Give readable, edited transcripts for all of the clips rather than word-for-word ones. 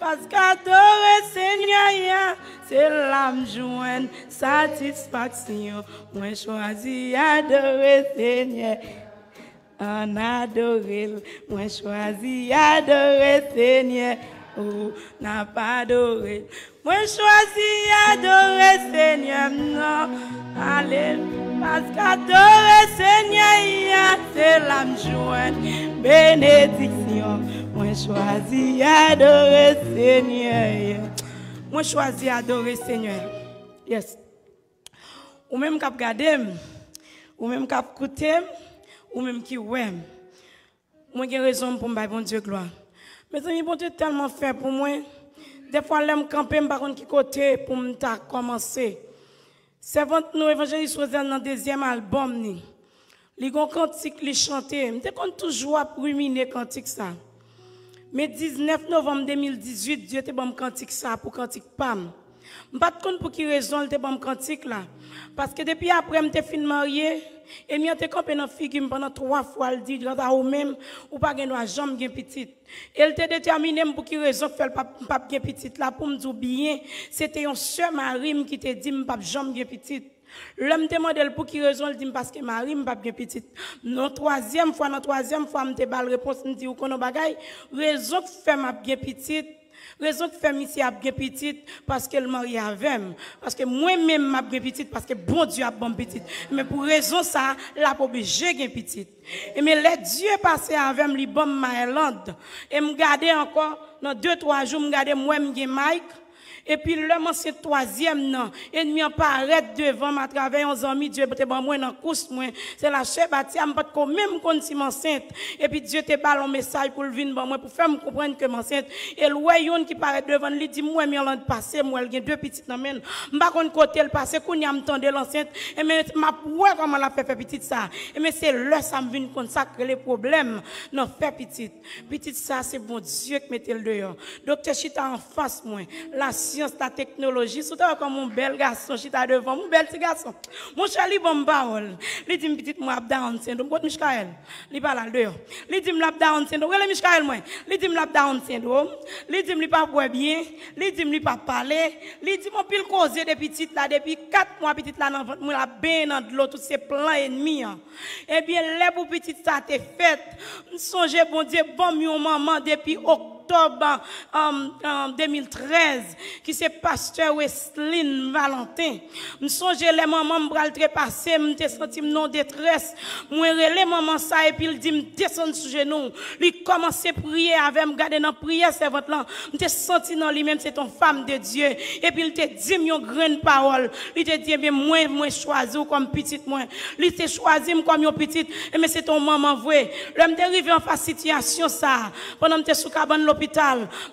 Parce qu'adorer Seigneur, c'est l'âme joindre satisfaction. Moi choisi adorer Seigneur. En adorer, moi choisi adorer Seigneur. Oh, n'a pas adoré. Moi choisi adorer Seigneur. Non, allez. Parce qu'adorer Seigneur, c'est l'âme jointe. Bénédiction. Moi choisi adorer Seigneur. Moi choisi adorer Seigneur. Yes. Ou même cap garder, ou même cap écouter, ou même qui ouais. Moi j'ai raison pour me bon Dieu gloire. Mais amis, bon Dieu tellement fait pour moi. Des fois l'aime camper me par contre qui côté pour me commencer. Servante nous évangéliste Rosanne dans deuxième album ni. Li gon cantique li chanter, m'te kon toujours ruminer cantique ça. Mais 19 novembre 2018, Dieu te bon cantique ça pour cantique pam. M'pas kon pour qui raison te bon cantique là. Parce que depuis après m'te fin marié et m'y te campé dans figure pendant 3 fois le dit quand ou même ou pas gen jambe gen petite. Elle te déterminé pour qui raison faire pas gen petite là pour me dire bien, c'était un seul mari qui te dit m'pas jambe gen petite. L'homme demande pour qui raison, il dit parce que Marie m'a pas bien petite. Non troisième fois me bal réponse me dit ou kono bagay, raison que fait m'a bien petite. Raison que fait ici a bien petite parce que le mari avec parce que moi-même m'a bien petite parce que bon Dieu a bon petite. Mais pour raison ça, la pas obligé gen petite. Et mais les Dieu passé avec li bon Maryland et me garder encore dans 2-3 jours me garder moi me gen Mike. Et puis le c'est troisième non ennemi apparaît devant ma travers 11 amis Dieu te ban moi dans course moi c'est la chef bâti am pas même kon si enceinte et puis Dieu te ballon message pour venir ban moi pour faire me comprendre que enceinte et le yon qui paraît devant lui dit moi l'an passé moi il y a 2 petites nan men m'pa kon côté le passé qu'on y a m'tendre l'enceinte et mais m'a ouais comment la fait petite ça et mais c'est là ça me vient consacrer les problèmes non fait petite ça c'est bon Dieu qui mettait le dehors docteur Chita en face moi la la technologie, surtout comme mon bel garçon, chita devant, mon bel petit garçon. Mon chéri, bon parole. Il dit, petite, moi, Down syndrome. Bon, Michael, il parle là dehors. Il dit, m'lap Down syndrome. Regardez, Michael, moi. Il dit, m'lap Down syndrome. Il dit, m'li pas boire bien. Il dit, m'li pas parler. Il dit, mon pile causé de petite là, depuis 4 mois, petite là, dans votre, moi, la bain dans de l'eau, tous ces plans ennemis. Eh bien, les pour petite ça, t'es fait. Songez, bon Dieu, bon, mon maman, depuis octobre 2013 qui c'est pasteur Wesley Valentin me songe les mamans me bral trépasser me te senti non détresse moi relé maman ça et puis il dit me descendre sur genou lui commencer prier avec me garder dans prière servante là me te senti dans lui même c'est ton femme de Dieu et puis il te dit une grande parole il te dit bien moi choisi comme petite moi il te choisi comme une petite et mais c'est ton maman vrai l'homme arrivé en face situation ça pendant me sous cabane l'hôpital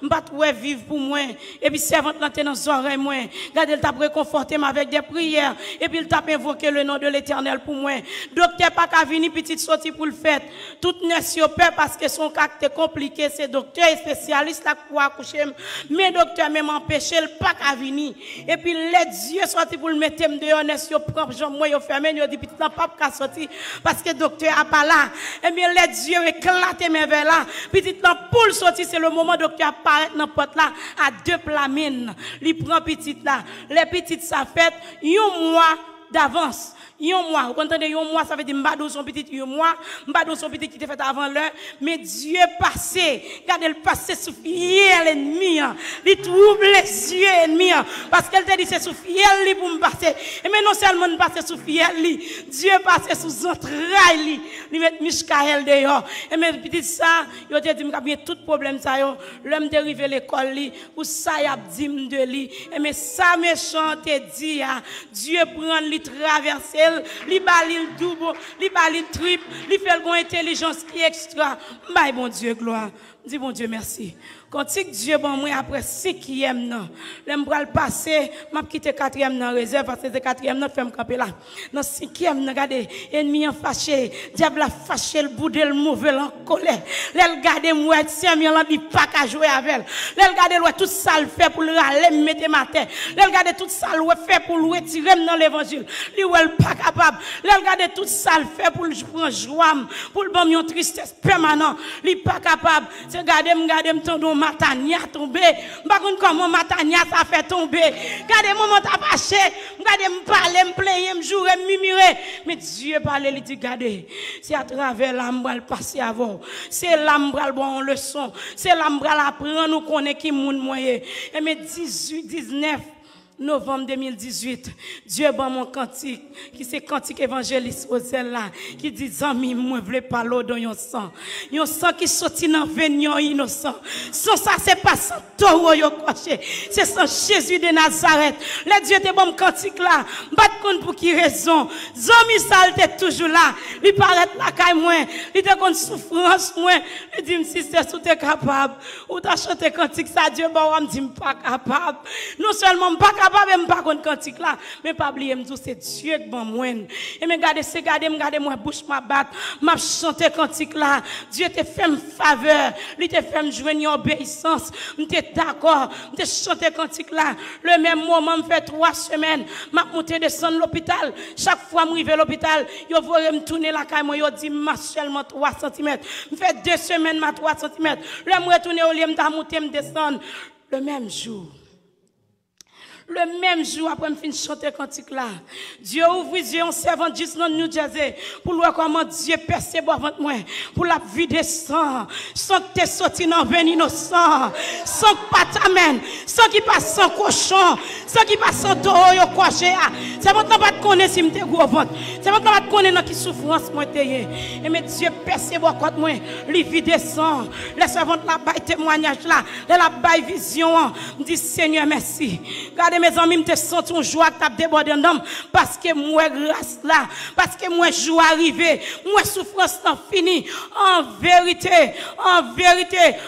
m'pas ouais vivre pour moi et puis servante là dans les oreilles moi garde il t'a réconforté avec des prières et puis il t'a invoqué le nom de l'Éternel pour moi docteur pas qu'à venir petite sortie pour le faire toute nation peur parce que son cas est compliqué c'est docteur spécialiste là pour accoucher mais docteur même empêché le pas qu'à venir et puis les dieux sorti pour le mettre dehors nation propre Jean moi yo fermé yo dit petit pas qu'à sortir parce que docteur a pas là et bien les dieux éclaté mes vers là petit là pour sortir c'est le moment docteur apparaît dans porte là à 2 plamines li prend petite là les petites ça fait un mois d'avance un mois vous entendez un mois ça veut dire m'badou son petit un mois m'badou son petit qui était fait avant l'heure mais Dieu passé regardez le passé sous fiel ennemi il trouble les yeux ennemis parce qu'elle te dit c'est sous fiel li pour me passer et mais non seulement me passer sous fiel li Dieu passé sous entrailles li met Michael dehors et mais petit ça yo te dit m'ka bien tout problème ça yo l'homme dérivé l'école li ou ça y a dit de li et mais ça méchant te dit Dieu prend li traverser li balil double, li balil triple, li fait une intelligence qui est extra. Bye bon Dieu gloire. Dis bon Dieu merci. Quand Dieu bon moi après 5e nan, l'aime pral passer, m'a quitté 4e nan réserve parce que c'est 4e nan fait me camper là. Dans 5e nan regardez ennemi en fâché, diable a fâché le boudel le mauvais en colère. L'elle garder moi tiens mi l'envie pas qu'à jouer avec elle. L'elle garder ouais tout ça le fait pour le râler mettre matin. L'elle garder tout ça le fait pour le retirer dans l'évangile. Lui elle pas capable. L'elle garder tout ça le fait pour le prendre joie, pour le bon une tristesse permanent. Lui pas capable. C'est garder me tendre Matania tombé. Par contre, comment Matania ça fait tomber. Regardez, moment t'as fâché. Regardez, me parler, me plaindre, me jouer, me murmurer. Mais Dieu parle, il dit, regardez, c'est à travers l'ambral passer avant. C'est l'ambral bon leçon. C'est l'ambral apprendre, nous connaît qui moun moyen. Et mais 18, 19. Novembre 2018, Dieu ban mon cantique, qui c'est cantique évangéliste Roselle là, qui dit amis, moi vle parler dans yon sang qui sorti dans veine innocent. Sans ça c'est pas sans taureau yo coché, c'est sans Jésus de Nazareth. Le Dieu te bon cantique là, pas compte pour qui raison. Zami ça était toujours là, il paraît la caille moi, il te compte souffrance moi, il dit si c'est sous t'es capable, ou t'as chanté cantique ça Dieu ba me dit pas capable. Non seulement pas capable même pas contre cantique là mais pas oublier me c'est Dieu qui bon moi et me garder moi bouche ma batte m'a chanter cantique là Dieu te fait me faveur il te fait me joindre en obéissance m'était d'accord m'te chanter cantique là le même moment me fait 3 semaines m'a monter descendre l'hôpital chaque fois m'arriver à l'hôpital yo voye me tourner la caille moi yo dit ma seulement 3 cm me fait 2 semaines ma 3 cm le me retourner au lieu me monter me descendre le même jour. Le même jour après me fin chanter cantique là, Dieu ouvre les yeux en servant juste dans New Jersey pour voir comment Dieu percève avant moi pour la vie des sang, sans que tu sorti dans veine innocent, sans que pas t'amène, sans qu'il passe sans cochon, sans qu'il passe sans taureau yo coché. C'est maintenant pas te connaître si m'te gros ventre. C'est maintenant pas te connaître dans qui souffrance moi t'ayé. Et mais Dieu percève contre moi, li vie des sang, les servantes la bail témoignage là, la bail vision, me dit Seigneur merci. Mes amis, me sens une joie que tu débordé d'homme parce que moi grâce là, parce que moi joie arrivé, moi souffrance n'a fini. En vérité,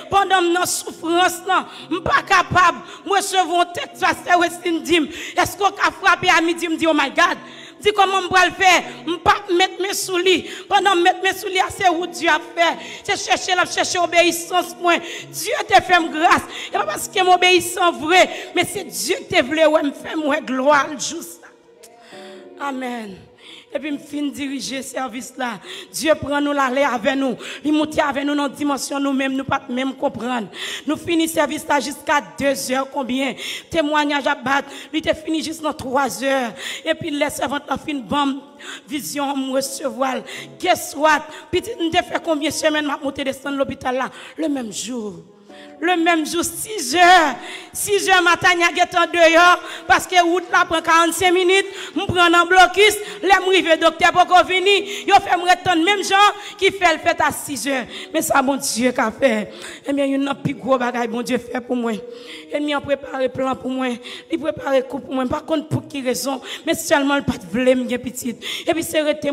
pendant notre souffrance là, je pas capable, moi je veux un texte pasteur Westin dit, est-ce qu'on a frappé à midi me dit oh my God. Dis comment je vais le faire. Je ne vais pas mettre mes souliers. Pendant que je mettre mes souliers, c'est où Dieu a fait. C'est chercher obéissance. Dieu te fait grâce. Et pas parce que m'obéissant vrai, mais c'est Dieu qui te voulu me faire moi gloire juste. Amen. Et puis, je finis diriger ce service là. Dieu prend nous l'aller avec nous. Il monte avec nous dans une dimension nous-mêmes, nous pas même comprendre. Nous finissons service là jusqu'à 2 heures, combien? Témoignage à battre. Il te fini juste dans 3 heures. Et puis, les servantes ont fini, bam, vision, me recevoir. Guess what? Petit, nous te fait combien de semaines, m'a monté descendre l'hôpital là? Le même jour. Le même jour, 6 heures. 6 heures matin, il y a 2 heures. Parce que route là prend 45 minutes. Je prends un blocus. Les m'rive docteur pour venir. Il fait me retourner même gens qui fait le fait à 6 heures. Mais ça, bon Dieu, qu'a fait. Eh bien, il y a un plus gros bagage, bon Dieu, fait pour moi. Il a préparé plan pour moi. Il a préparé coup pour moi. Par contre, pour qui raison? Mais seulement le pas de vle, m'y petite. Et puis, c'est rete,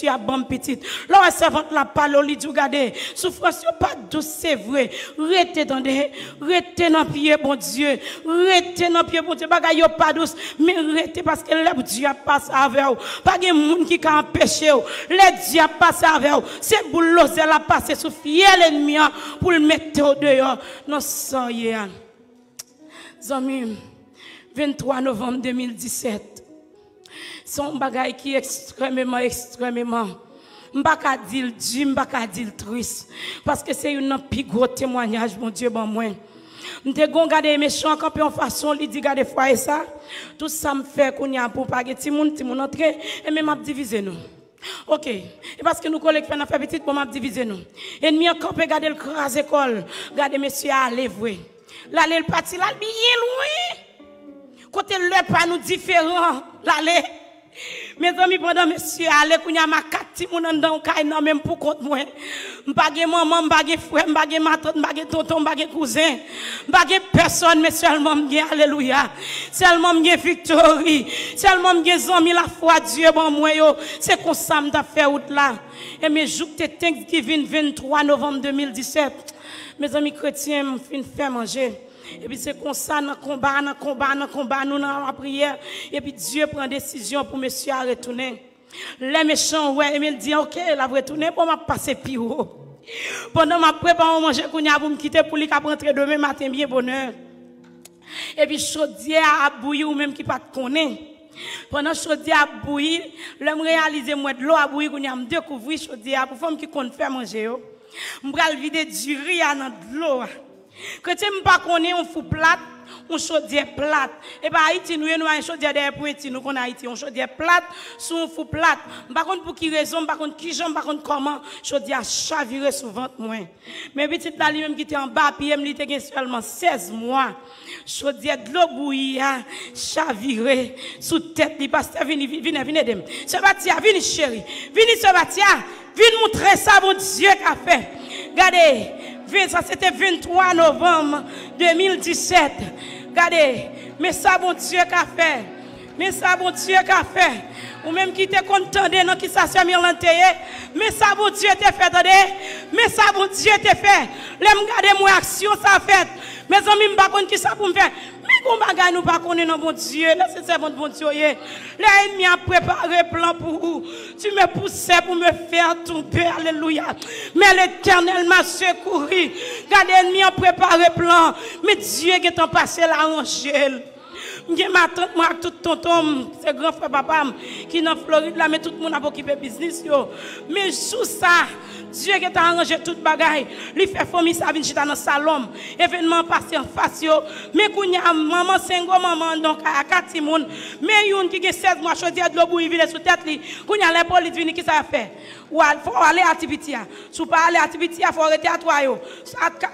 tu as bon petite. Là, la servante la parole, lui dit, regardez, souffrance, pas douce, c'est vrai. Rete dans pied, bon Dieu. Rete dans pied, bon Dieu. Bagay yo pas douce, mais rete parce que le Dieu passe avec vous. Pas de monde qui a empêché vous. Le Dieu passe avec vous. C'est pour l'oser la passer sous fiel ennemi pour le mettre au dehors. Non, ça y est. Zami, 23 novembre 2017. Son bagay qui est extrêmement. M'baka dire Dieu, m'baka dire triste. Parce que c'est un plus gros témoignage, mon Dieu, bon moi. M'te gon gade méchant camper en façon, li dit gade foyer ça. Tout ça me fait qu'on y a pour pas que ti moun entrer et même m'a diviser nous. OK. Et parce que nous collègues fait fait petite pour m'a diviser nous. Ennemi en camper gade le cras école, gade monsieur aller vrai. L'aller le parti là bien loin. Côté le pas nous différent, l'aller. Mes amis, pendant monsieur, allez, qu'on y a ma 4 petits moun en dedans, non, même pour compte moi. M'bagé maman, m'bagé frère, m'bagé ma tante, m'bagé tonton, m'bagé cousin. M'bagé personne, mais seulement m'gé, alléluia. Seulement m'gé victory. Seulement m'gé zami la foi, Dieu, bon, moi, yo. C'est comme ça m'ta fait out là. Et mes jours, t'es Thanksgiving 23 novembre 2017. Mes amis chrétiens, m'fin fait manger. Et puis c'est comme ça, dans combat, nous dans la prière. Et puis Dieu prend décision pour monsieur à retourner. Les méchants, ouais, il dit, ok, la retourner pour m'a passer plus haut. Pendant ma prépare manger pour me quitter pour lui rentrer demain matin bien bonheur. Et puis chaudière a bouilli ou même qui pas te connaît. Pendant chaudière a bouilli, l'homme réaliser moi de l'eau a bouilli qu'on a me découvrir chaudière pour femme qui compte faire manger yo. M'bral vider du riz dans de l'eau. Chrétien pas connaît on fou plate, on chaudière plate. Et pas Haïti nous un chaudière derrière pointi nous qu'on Haïti, on chaudière plate, sous on fou plate. Par contre pour qui raison, par contre qui jambe, par contre comment chaudière chaviré sous ventre moins. Mais petite là lui-même qui était en bas, puis il était seulement 16 mois. Chaudière de l'eau bouillie, chaviré sous tête, li pasteur vini dem. Ce Batia, vini chéri. Vini ce Batia, vini montrer ça bon Dieu qu'a fait. Regardez, ça c'était 23 novembre 2017. Regardez, mais ça bon Dieu qu'a fait. Mais ça bon Dieu qu'a fait. Ou même qui était content de non qui ça se mais ça bon Dieu t'a fait attendez. Mais ça bon Dieu t'a fait. L'aime garder mon action ça fait. Mes amis m'pa connait qui ça pour me faire. Mais bon bagay nous pas connait non bon Dieu. Laissez servant bon Dieu. L'ennemi a préparé plan pour vous. Tu me poussais pour me faire tomber. Alléluia. Mais l'Éternel m'a secouru. Regardez l'ennemi a préparé plan. Mais Dieu qui est en passé l'arranger. J'ai ma tante, moi, tout tonton, c'est grand frère papa qui est en Floride là, mais tout le monde a occupé business. Mais sous ça, Dieu qui a arrangé toute bagaille, lui fait famille ça vient chita dans le salon, événement passé en face. Mais quand il y a maman, c'est un maman, donc à 4 personnes, mais une qui a 16 mois, je dis de l'eau bouillie sous tête, quand il y a la police vient qui ça fait? Ou il faut aller à Tibitia. Si vous pas aller à Tibitia, il faut arrêter à toi.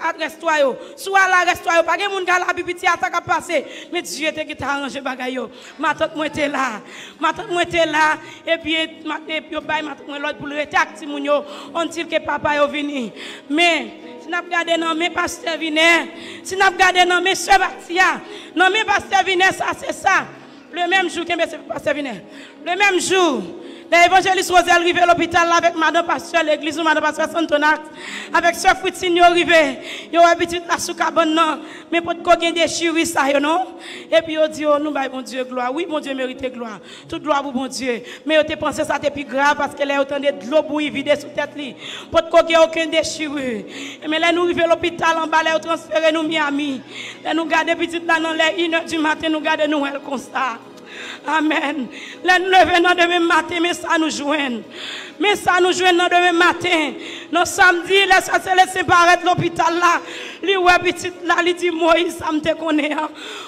Adresse toi. Soit à l'arrest toi. Pas de monde qui a la Tibitia, ça va passer. Mais Dieu t'a arrangé bagaille. Ma tante moi était là. Ma tante moi était là. Et puis ma tante moi l'autre pour le rester avec Timounio. On dit que papa est venu. Mais si nous regardons dans mes pasteurs Viner, si nous regardons dans mes soeurs Batia, dans mes pasteurs Viner, ça c'est ça. Le même jour que mes pasteurs Viner. Le même jour. L'évangéliste Rosel arrivé à l'hôpital avec madame pasteur l'église ou madame pasteur Santonac avec sœur Fritine arrivé yo habitude la sous cabane non mais pour ko gen déchirure ça yo non et puis yo dit nous ba bon Dieu gloire oui bon Dieu mérite gloire toute gloire pour bon Dieu mais yo te pensé ça c'était plus grave parce que là autant de l'eau bouillie vide sous tête li pour ko gen aucun déchirure mais là nous arrivé à l'hôpital en bas là transféré nous Miami là nous garder petite là dans les 1h du matin nous garder nous elle comme ça. Amen. Là nous levons dans demain matin, mais ça nous joint. Mais ça nous joint dans demain matin. Nos samedi, là, ça se laisse paraître l'hôpital là. Li ouais petite là, li dit Moïse, ça me te connaît.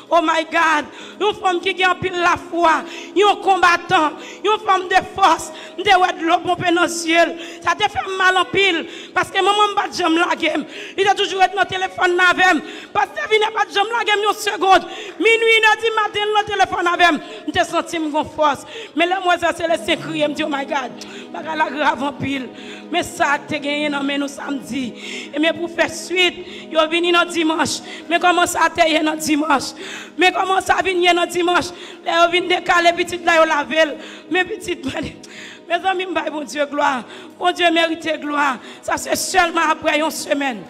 Oh my God. Une femme qui a pile la foi. Une combattant. Une femme de force. De ouais de l'eau pomper dans le ciel. Ça te fait mal en pile. Parce que maman m'a pas de la game. Il a toujours été dans téléphone avec. Parce que il n'a pas de la game une seconde. Minuit, 1h du matin, le téléphone avec. Je senti mon force. Mais là, moi, ça c'est le crier. Je me dis, oh my God. Baga la grave en pile. Mais ça, tu as gagné dans nous samedi. Et mais pour faire suite, ils sont venus dans dimanche. Mais comment ça tu es dans dimanche? Mais comment ça vient dans dimanche? Là, ils viennent décaler petit là, ils laver. Mais petit, mes amis, bon Dieu, gloire. Bon Dieu mérite gloire. Ça c'est seulement après une semaine.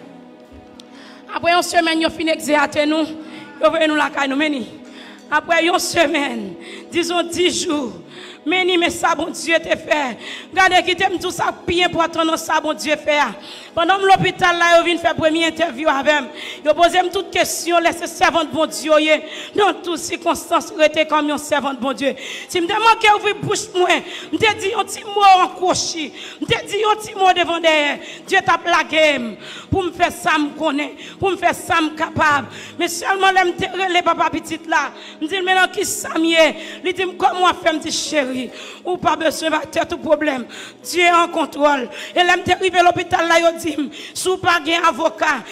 Après une semaine, ils finissent d'exercer nous. Ils viennent nous la caille nous mener. Après une semaine, disons 10 jours. Mais ça, bon Dieu te fait. Regardez qui t'aime tout ça, bien important dans ça, bon Dieu fait. Pendant l'hôpital là, je viens faire première interview avec moi. Je pose toutes questions, laissez servante bon Dieu. Dans toutes circonstances, rester comme un servant bon Dieu. Si je me demande que vous bouche moi, je te dis un petit mot en cochi, je te dis un petit mot devant derrière. Dieu t'a plagué pour me faire ça, me connaître, pour me faire ça, me capable. Mais seulement les papa petit là, je dis maintenant qui ça mieux. Il dit comment faire, me dit chérie, ou pas besoin de tout problème. Dieu est en contrôle. Et là, je arrivé à l'hôpital là, il dit, si vous n'avez pas d'avocat,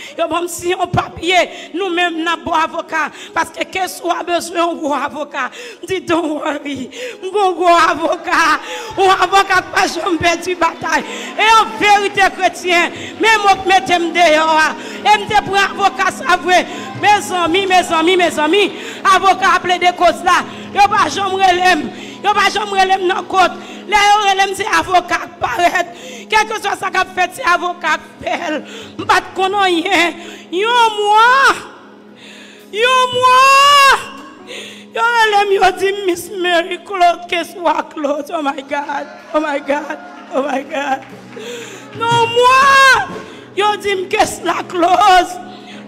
si on papier, nous-mêmes, nous avons un avocat. Parce que qu'est-ce qu'on a besoin d'un gros avocat? Dis don't worry, un gros avocat. Un avocat qui n'a jamais perdu bataille. Et en vérité chrétien, même moi qui m'aime dehors, et me prend un avocat, ça vrai. Mes amis, avocat a plaidé cause là. Il n'y a pas jamais dans côte. Là, c'est avocat qui paraît. Quel que soit ça qu'a fait, c'est avocat qui fait. Je ne sais pas rien. Yo moi, dit Miss Mary Claude, qu'est-ce que Claude? Oh my God. Non, moi, yo dit qu'est-ce que la Claude?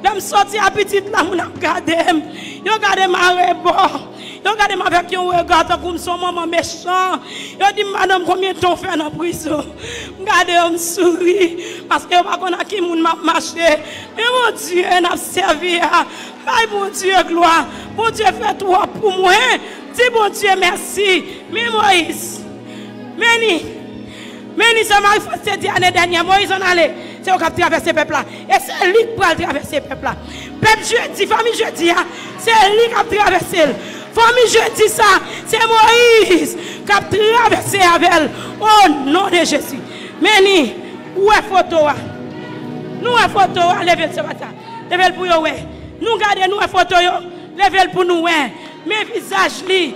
Je me sorti à petite là, je regarde ma rebord. Yo regardez avec un regard comme son maman méchant. Yo dit madame combien de temps fait dans prison. Regardez on sourit parce que pas connait qui moun m'a marché. Mais mon Dieu, n'a servi à ay bon Dieu gloire. Bon Dieu fait tout pour moi. Dis bon Dieu merci. Mais Moïse. Meni ça m'a fait cette année dernière Moïse en allait. C'est au cap traverser peuple là. Et c'est lui qui va traverser peuple là. Peuple jeudi, famille jeudi, c'est lui qui a traversé. Famille jeudi ça, c'est Moïse qui a traversé avec elle. Au nom de Jésus. Meni, où est photo? Nous est photo, levez ce matin. Levez pour vous. Nous gardons nous est photo, levez pour nous. Mes visages li,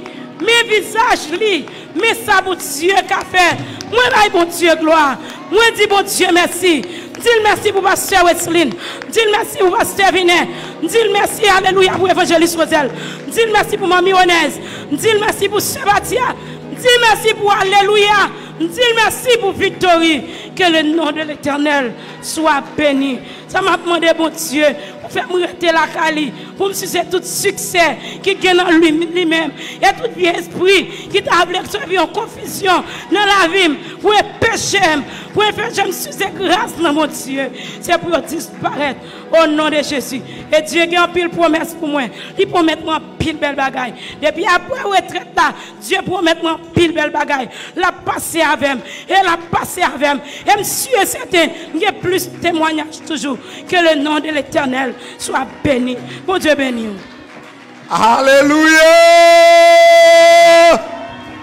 mais ça pour Dieu qu'a fait. Moi bon Dieu gloire. Moi dis bon Dieu merci. Dis merci pour pasteur Wesley. Dis merci pour pasteur Vinet. Dis merci alléluia pour évangéliste Rosel. Dis merci pour mamie Onez. Dis merci pour Sebatia. Dis merci pour alléluia. Dis merci pour victorie. Que le nom de l'Éternel soit béni. Ça m'a demandé bon Dieu pour faire m'arrêter la Cali, pour me sucer tout succès qui est en lui-même et tout bien esprit qui t'a servi en confusion dans la vie pour pécher, pour faire me sucer grâce dans mon Dieu. C'est pour disparaître au nom de Jésus. Et Dieu a une pile promesse pour moi. Il promet moi pile belle bagaille. Depuis après retraite là, Dieu promet moi pile belle bagaille. La passer avec et la passer avec. Et je suis certain, il y a plus de témoignages toujours. Que le nom de l'Éternel soit béni. Bon Dieu béni. Alléluia.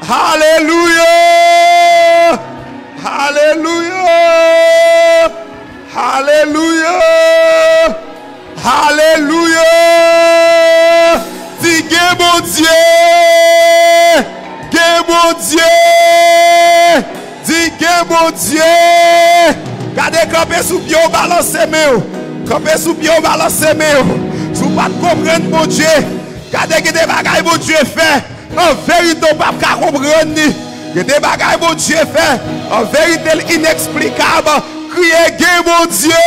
Alléluia. Alléluia. Alléluia. Alléluia. Dis bon Dieu. Bon Dieu. Dis bon Dieu. Gardez camper sous pied au balancer meu. Camper sous pied au balancer meu. Sous pas de comprendre mon Dieu. Gardez que des bagailles mon Dieu fait. En vérité pas comprendre ni. Que des bagailles mon Dieu fait. En vérité inexplicable. Criez mon Dieu.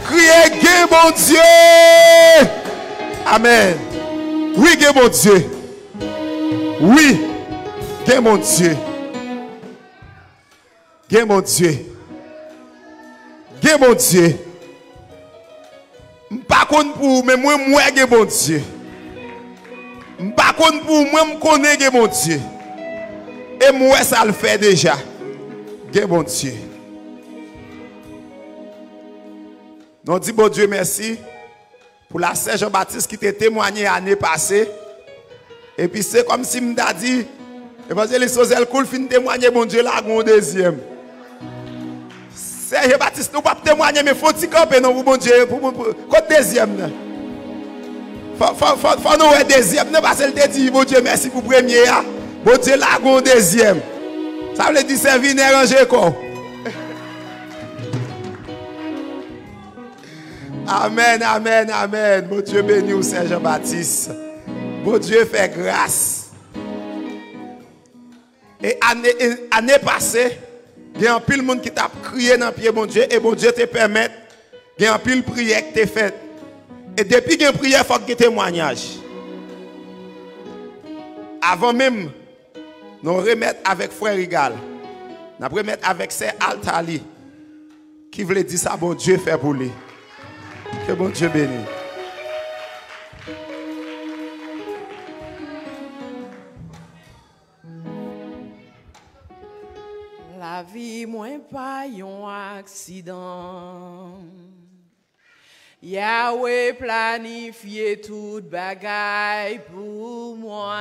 Criez mon Dieu. Amen. Oui, mon Dieu. Oui, mon Dieu. Mon Dieu. Mon Dieu. Pas contre pour mais moi mon Dieu. Pas contre pour moi me connais mon Dieu. Et moi ça le fait déjà. Mon Dieu. Nous dit bon Dieu merci pour la Saint Jean-Baptiste qui t'a témoigné l'année passée. Et puis c'est comme si m'da dit évangéliste Rosel cool fin témoigner bon Dieu là un deuxième. C'est Jean-Baptiste nous pas témoigner mais faut t'y camper non pour bon Dieu pour deuxième là. Faut nous deuxième non parce qu'il te dit bon Dieu merci pour premier bon Dieu là un deuxième. Ça veut dire c'est venir ranger quoi. Amen, amen, amen. Bon Dieu béni au Saint Jean-Baptiste. Bon Dieu fait grâce. Et année passée, il y a un pile monde qui t'a crié dans le pied bon Dieu et bon Dieu te permet. Il y a un pile prière qui t'est faite. Et depuis qu'il y a une prière, il faut qu'il y ait témoignage. Avant même, nous remettre avec frère Rigal. Nous remettre avec Sœur Altali. Qui voulait dire ça, bon Dieu fait pour lui. Que bon Dieu bénisse. La vie, moins pas un accident. Yahweh planifié toute bagaille pour moi.